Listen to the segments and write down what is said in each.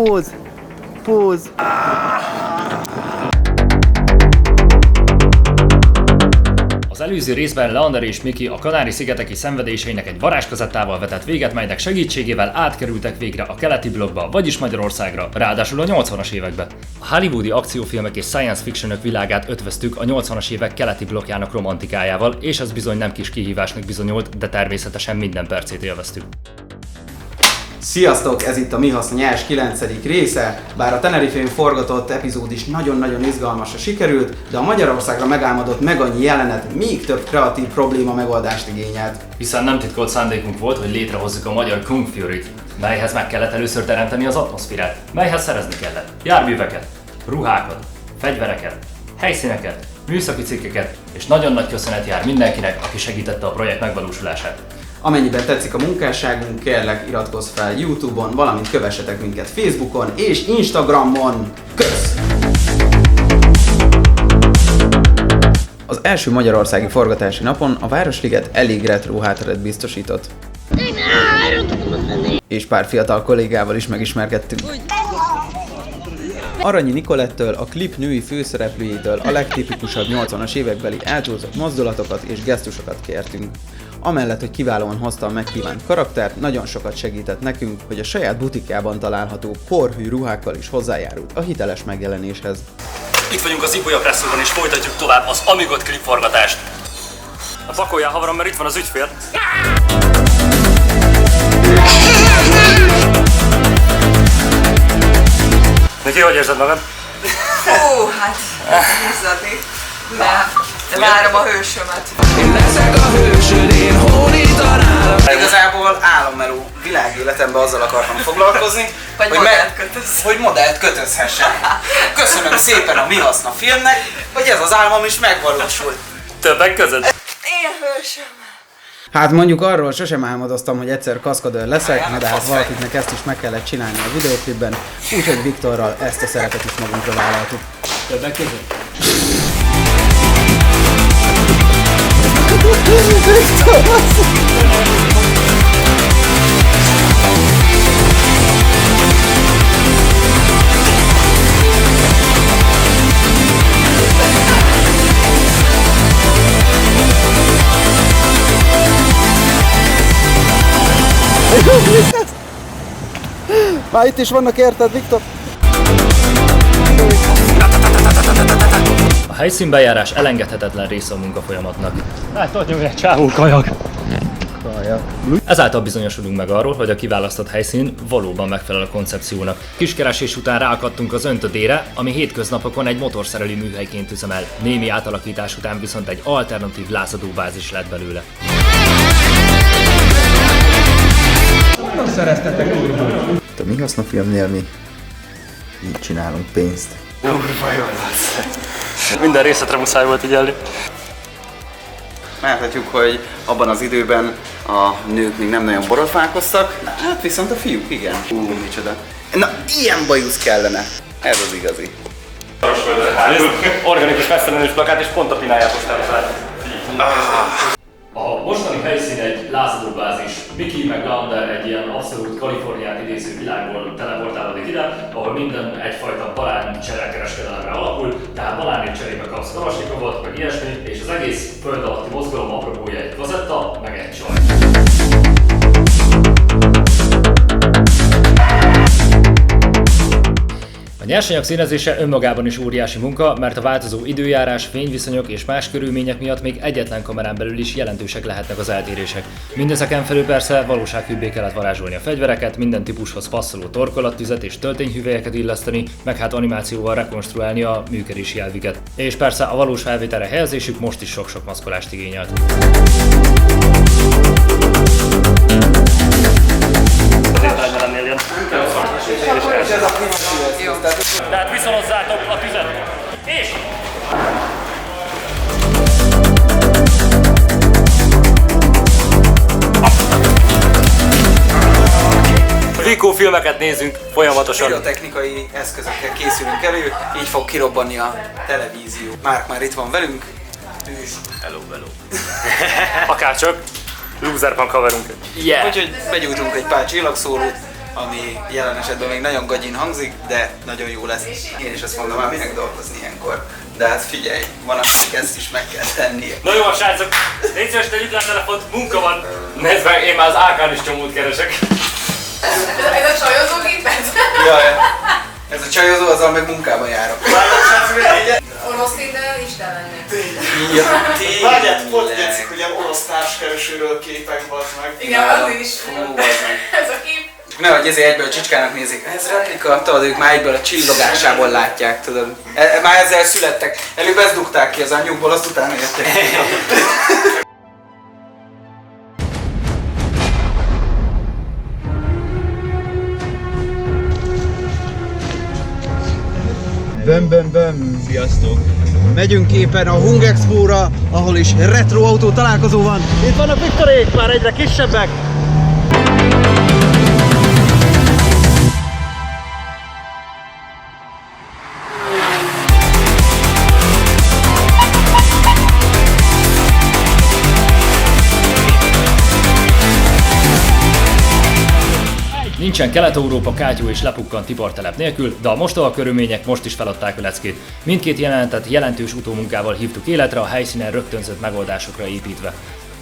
Póz! Az előző részben Leander és Mickey a Kanári-szigeteki szenvedéseinek egy varázskazettával vetett véget, melynek segítségével átkerültek végre a keleti blokkba, vagyis Magyarországra, ráadásul a 80-as évekbe. A hollywoodi akciófilmek és science fictionök világát ötvöztük a 80-as évek keleti blokkjának romantikájával, és ez bizony nem kis kihívásnak bizonyult, de természetesen minden percét élveztük. Sziasztok! Ez itt a Mi Haszna Nyers 9. része. Bár a Tenerifén forgatott epizód is nagyon-nagyon izgalmasra sikerült, de a Magyarországra megálmodott meg annyi jelenet még több kreatív probléma megoldást igényelt. Hiszen nem titkolt szándékunk volt, hogy létrehozzuk a magyar Kung Fury-t, melyhez meg kellett először teremteni az atmoszférát, melyhez szerezni kellett járműveket, ruhákat, fegyvereket, helyszíneket, műszaki cikkeket, és nagyon nagy köszönet jár mindenkinek, aki segítette a projekt megvalósulását. Amennyiben tetszik a munkásságunk, kérlek iratkozz fel YouTube-on, valamint kövessetek minket Facebookon és Instagramon. Kösz! Az első magyarországi forgatási napon a Városliget elég retro hátteret biztosított. És pár fiatal kollégával is megismerkedtünk. Aranyi Nikolettől, a klip női főszereplőjétől a legtipikusabb 80-as évekbeli elcsúszott mozdulatokat és gesztusokat kértünk. Amellett, hogy kiválóan hozta a megkívánt karaktert, nagyon sokat segített nekünk, hogy a saját butikjában található korhű ruhákkal is hozzájárult a hiteles megjelenéshez. Itt vagyunk az Ibolya Presszóban és folytatjuk tovább az Amigot klipforgatást. A pakoljál havarom, mert itt van az ügyfél. Neki, hogy érzed magad? Ó, hát izzadni. De várom a hősömet. Én leszek a hősöd, én hónítanálak. Igazából álommeló világéletemben azzal akartam foglalkozni, hogy modellt kötözhessen. Köszönöm szépen a Mi Haszna filmnek, hogy ez az álmom is megvalósult. Többek között. Én hősöm. Hát mondjuk arról sosem álmodoztam, hogy egyszer kaszkadőr leszek, de hát valakiknek ezt is meg kellett csinálni a videóklipben, úgyhogy Viktorral ezt a szerepet is magunkra vállaltuk. Többek között. Már itt is vannak, érted, Viktor? A helyszínbejárás elengedhetetlen része a munkafolyamatnak. Hát ott nyomja egy csávó kajak. Ezáltal bizonyosodunk meg arról, hogy a kiválasztott helyszín valóban megfelel a koncepciónak. Kiskeresés után ráakadtunk az öntödére, ami hétköznapokon egy motorszerelő műhelyként üzemel. Némi átalakítás után viszont egy alternatív lázadóbázis lett belőle. Nem szereztetek turbót. A Mi Haszna filmnél mi így csinálunk pénzt. Minden részletre muszáj volt ügyelni. Láthatjuk, hogy abban az időben a nők még nem nagyon borotfálkoztak, hát viszont a fiúk igen. Micsoda. Na, ilyen bajusz kellene. Ez az igazi. Organikus messzelenős plakát és pont a pináját hoztál fel. A mostani helyszín egy lázadóbázis. Mickey meg Leander egy ilyen abszolút Kaliforniát idéző világból teleportálódik ide, ahol minden egyfajta balán cserélkereskedelemre alapul, tehát balánért cserébe kapsz kalasnyikovot, meg ilyesmi, és az egész föld alatti mozgalom apropója egy kazetta, meg egy csaj. A nyersanyag színezése önmagában is óriási munka, mert a változó időjárás, fényviszonyok és más körülmények miatt még egyetlen kamerán belül is jelentősek lehetnek az eltérések. Mindezeken felül persze valósághűbbé kellett varázsolni a fegyvereket, minden típushoz passzoló torkolattüzet és töltényhüvelyeket illeszteni, meg hát animációval rekonstruálni a működési elvüket. És persze a valós felvételre helyezésük most is sok-sok maszkolást igényelt. Tehát viszonozzátok a tüzet. És... Vikó filmeket nézünk folyamatosan. Pirotechnikai eszközökkel készülünk elő, így fog kirobbanni a televízió. Márk már itt van velünk. Ő is. Hello. Akárcsak. Loser punk haverunk. Yeah. Úgyhogy begyújtunk egy pár csillagszórót, ami jelen esetben még nagyon gagyin hangzik, de nagyon jó lesz. Én is azt mondom, már minek dolgozni ilyenkor. De hát figyelj, van, akinek ezt is meg kell tennie. Na jó, srácok, légy szíves, tegyük le a telefont, munka van. Nézd meg, én már az AK-n is csomót keresek. Ez a csajozógépet? Jaj, ez a csajozó, azzal meg munkába járok. Orosz Tinder Isten lennek. Ja, tényleg. Várját, ott getszik, hogy ilyen orosz társkeresőről képek, bazd meg. Igen, az is. Fú, bazd meg. Ez a kép. Csak nehogy ezért egyből a Csicskának nézik. Ez replika, tudod, ők már egyből a csillogásából látják, tudod. Már ezzel születtek. Előbb ezt dugták ki az anyjukból, azt utána jöttek. Böm. Sziasztok! Megyünk éppen a Hung Expo-ra, ahol is retro autó találkozó van. Itt vannak Viktorék, már egyre kisebbek. Nincsen Kelet-Európa kátyú és lepukkant ipartelep nélkül, de a mostoha körülmények most is feladták a leckét. Mindkét jelenetet jelentős utómunkával hívtuk életre, a helyszínen rögtönzött megoldásokra építve.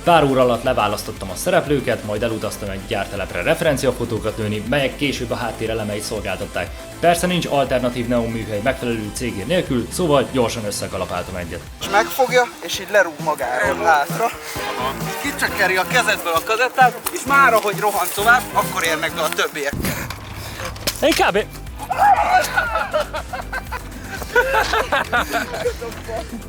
Pár óra alatt leválasztottam a szereplőket, majd elutaztam egy gyártelepre referenciafotókat lőni, melyek később a háttér elemeit szolgáltatták. Persze nincs alternatív neonműhely megfelelő cégér nélkül, szóval gyorsan összekalapáltam egyet. És megfogja, és így lerúg magáról hátra. Kicsökkeri a kezedből a kazettát, és már ahogy rohan tovább, akkor érnek be a többiek. Én kb.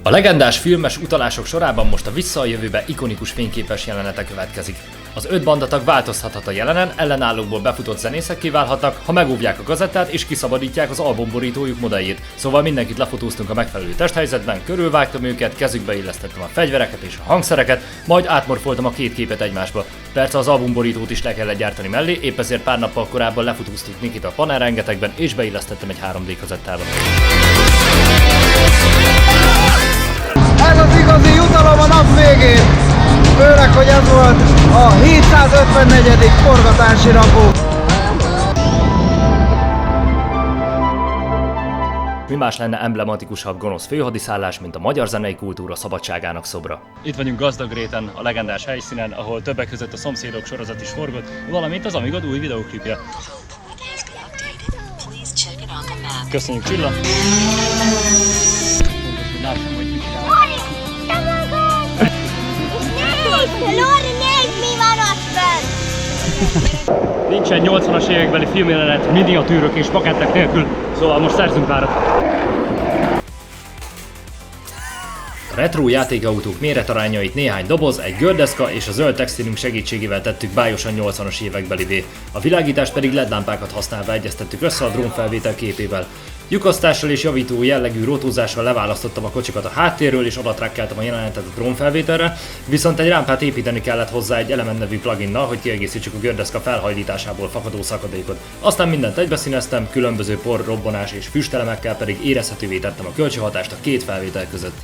A legendás filmes utalások sorában most a Vissza a jövőbe ikonikus fényképes jelenete következik. Az 5 bandatag változhathat a jelenen, ellenállókból befutott zenészek kiválhatnak, ha megóvják a gazettát és kiszabadítják az albumborítójuk modelljét. Szóval mindenkit lefotóztunk a megfelelő testhelyzetben, körülvágtam őket, kezükbe illesztettem a fegyvereket és a hangszereket, majd átmorfoltam a két képet egymásba. Persze az albumborítót is le kellett gyártani mellé, épp ezért pár nappal korábban lefotóztuk Nikit a panel rengetegben és beillesztettem egy 3D kazettába. Ez az igazi jutalom a nap végén! Főleg, hogy ez volt a 754. forgatási napunk. Mi más lenne emblematikusabb gonosz főhadiszállás, mint a magyar zenei kultúra szabadságának szobra. Itt vagyunk Gazdagréten, a legendás helyszínen, ahol többek között a Szomszédok sorozat is forgott, valamint az Amigad új videóklipje. Köszönjük, Csilla! Lássam, hogy mit csinál. Nincsen 80-as évekbeli filmjelenet miniatűrök és pakettek nélkül, szóval most szerzünk párat. A retro játékautók méretarányait néhány doboz, egy gördeszka és a zöld textilünk segítségével tettük bájosan 80-as évekbelivé. A világítást pedig LED lámpákat használva egyeztettük össze a drónfelvétel képével. Lyukasztással és javító jellegű rotózással leválasztottam a kocsikat a háttérről és odatrakkeltem a jelenetet a drónfelvételre, viszont egy rámpát építeni kellett hozzá egy Element nevű pluginnal, hogy kiegészítsük a gördeszka felhajlításából fakadó szakadékot. Aztán mindent egybeszíneztem, különböző por, robbanás és füstelemekkel pedig érezhetővé tettem a kölcsönhatást a két felvétel között.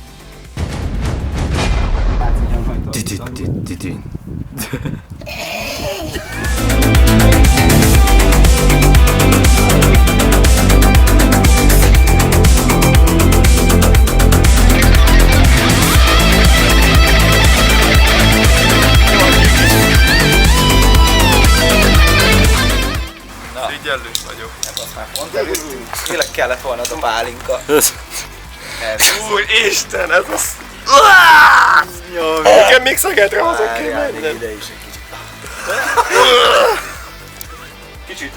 Figyelős vagyok. Azt már pont előttünk. Tényleg kellett volna az a pálinka. Úristen, ez az... Nekem még Szegedre haza kell mennem. Ide is egy kicsit. Kicsit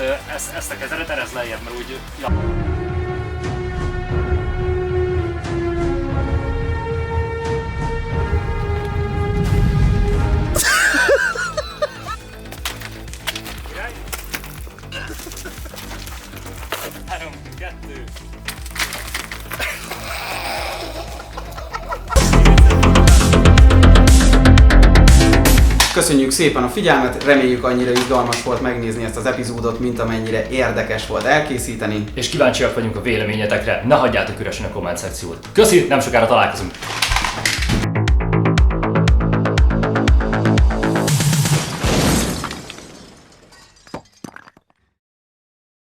ezt a kezedet eresz lejjebb, mert úgy... Ja. Köszönjük szépen a figyelmet, reméljük annyira izgalmas volt megnézni ezt az epizódot, mint amennyire érdekes volt elkészíteni. És kíváncsiak vagyunk a véleményetekre, ne hagyjátok üresen a komment szekciót. Köszi, nem sokára találkozunk!